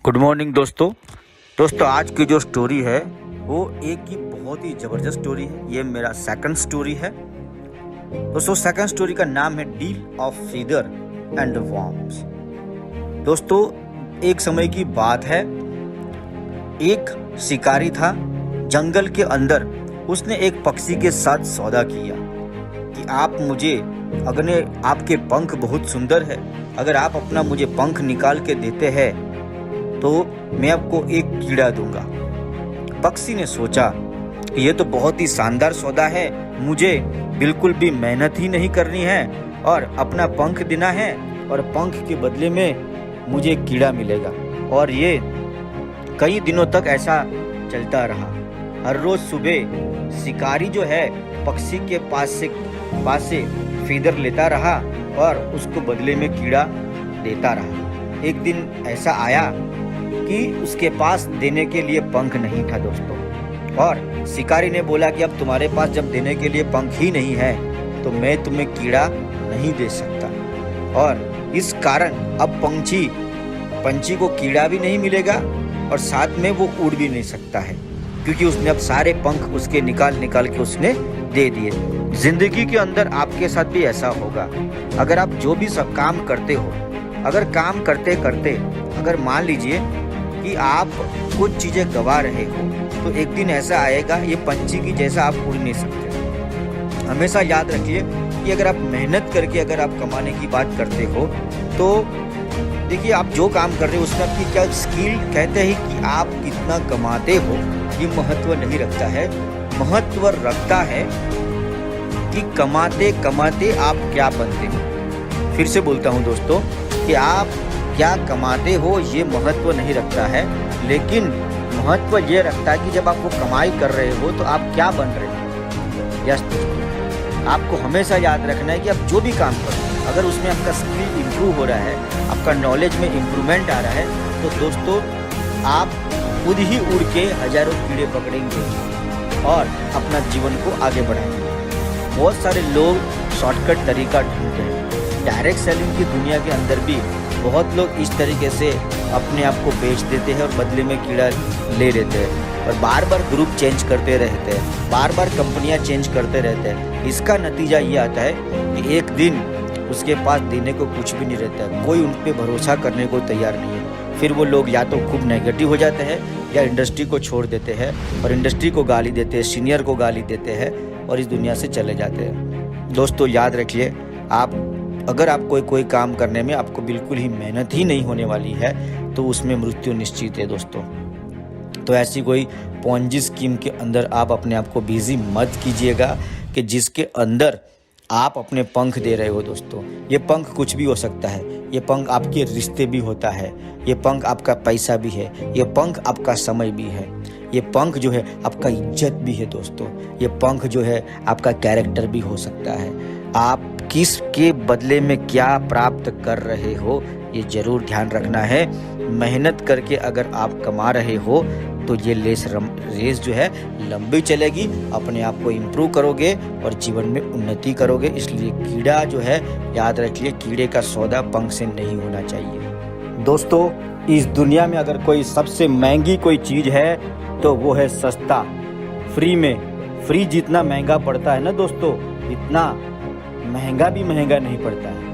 Good morning दोस्तों आज की जो स्टोरी है वो एक की बहुत ही ज़बरदस्त स्टोरी है। ये मेरा सेकंड स्टोरी है दोस्तों। सेकंड स्टोरी का नाम है deal of feather and worms. दोस्तों एक समय की बात है, एक शिकारी था जंगल के अंदर। उसने एक पक्षी के साथ सौदा किया कि आप मुझे, अगर आपके पंख बहुत सुंदर है, अगर आप अपना मुझे पंख निकाल के देते हैं तो मैं आपको एक कीड़ा दूंगा। पक्षी ने सोचा कि ये तो बहुत ही शानदार सौदा है, मुझे बिल्कुल भी मेहनत ही नहीं करनी है और अपना पंख देना है और पंख के बदले में मुझे एक कीड़ा मिलेगा। और ये कई दिनों तक ऐसा चलता रहा। हर रोज सुबह शिकारी जो है पक्षी के पास से फीदर लेता रहा और उसको बदले में कीड़ा देता रहा। एक दिन ऐसा आया कि उसके पास देने के लिए पंख नहीं था दोस्तों, और शिकारी ने बोला कि अब तुम्हारे पास जब देने के लिए पंख ही नहीं है तो मैं तुम्हें कीड़ा नहीं दे सकता। और इस कारण अब पंछी को कीड़ा भी नहीं मिलेगा और साथ में वो उड़ भी नहीं सकता है, क्योंकि उसने अब सारे पंख उसके निकाल के उसने दे दिए। जिंदगी के अंदर आपके साथ भी ऐसा होगा। अगर आप जो भी सब काम करते हो, अगर काम करते करते अगर मान लीजिए कि आप कुछ चीज़ें गवा रहे हो तो एक दिन ऐसा आएगा, ये पंछी की जैसा आप उड़ नहीं सकते। हमेशा याद रखिए कि अगर आप मेहनत करके अगर आप कमाने की बात करते हो तो देखिए आप जो काम कर रहे हो उसमें आपकी क्या स्किल, कहते हैं कि आप कितना कमाते हो ये महत्व नहीं रखता है। महत्व रखता है कि कमाते कमाते आप क्या बनते हो। फिर से बोलता हूँ दोस्तों कि आप क्या कमाते हो ये महत्व नहीं रखता है, लेकिन महत्व ये रखता है कि जब आप वो कमाई कर रहे हो तो आप क्या बन रहे हो। यस दोस्तों, आपको हमेशा याद रखना है कि आप जो भी काम करो, अगर उसमें आपका स्किल इम्प्रूव हो रहा है, आपका नॉलेज में इम्प्रूवमेंट आ रहा है, तो दोस्तों आप खुद ही उड़ के हजारों कीड़े पकड़ेंगे और अपना जीवन को आगे बढ़ाएंगे। बहुत सारे लोग शॉर्टकट तरीका ढूंढते हैं। डायरेक्ट सेलिंग की दुनिया के अंदर भी बहुत लोग इस तरीके से अपने आप को बेच देते हैं और बदले में कीड़ा ले लेते हैं और बार बार ग्रुप चेंज करते रहते हैं, बार बार कंपनियां चेंज करते रहते हैं। इसका नतीजा ये आता है कि एक दिन उसके पास देने को कुछ भी नहीं रहता है, कोई उन पर भरोसा करने को तैयार नहीं है। फिर वो लोग या तो खूब नेगेटिव हो जाते हैं या इंडस्ट्री को छोड़ देते हैं और इंडस्ट्री को गाली देते हैं, सीनियर को गाली देते हैं और इस दुनिया से चले जाते हैं। दोस्तों याद रखिए, अगर आपको कोई काम करने में आपको बिल्कुल ही मेहनत ही नहीं होने वाली है तो उसमें मृत्यु निश्चित है दोस्तों। तो ऐसी कोई पोंजी स्कीम के अंदर आप अपने आप को बिजी मत कीजिएगा कि जिसके अंदर आप अपने पंख दे रहे हो दोस्तों। ये पंख कुछ भी हो सकता है, ये पंख आपके रिश्ते भी होता है, ये पंख आपका पैसा भी है, ये पंख आपका समय भी है, ये पंख जो है आपका इज्जत भी है दोस्तों। ये पंख जो है आपका कैरेक्टर भी हो सकता है। आप किस के बदले में क्या प्राप्त कर रहे हो ये जरूर ध्यान रखना है। मेहनत करके अगर आप कमा रहे हो तो ये रेस जो है लंबी चलेगी, अपने आप को इम्प्रूव करोगे और जीवन में उन्नति करोगे। इसलिए कीड़ा जो है याद रखिए, कीड़े का सौदा पंख से नहीं होना चाहिए। दोस्तों इस दुनिया में अगर कोई सबसे महंगी कोई चीज़ है तो वो है सस्ता, फ्री में। फ्री जितना महंगा पड़ता है ना दोस्तों, इतना महंगा भी महंगा नहीं पड़ता है।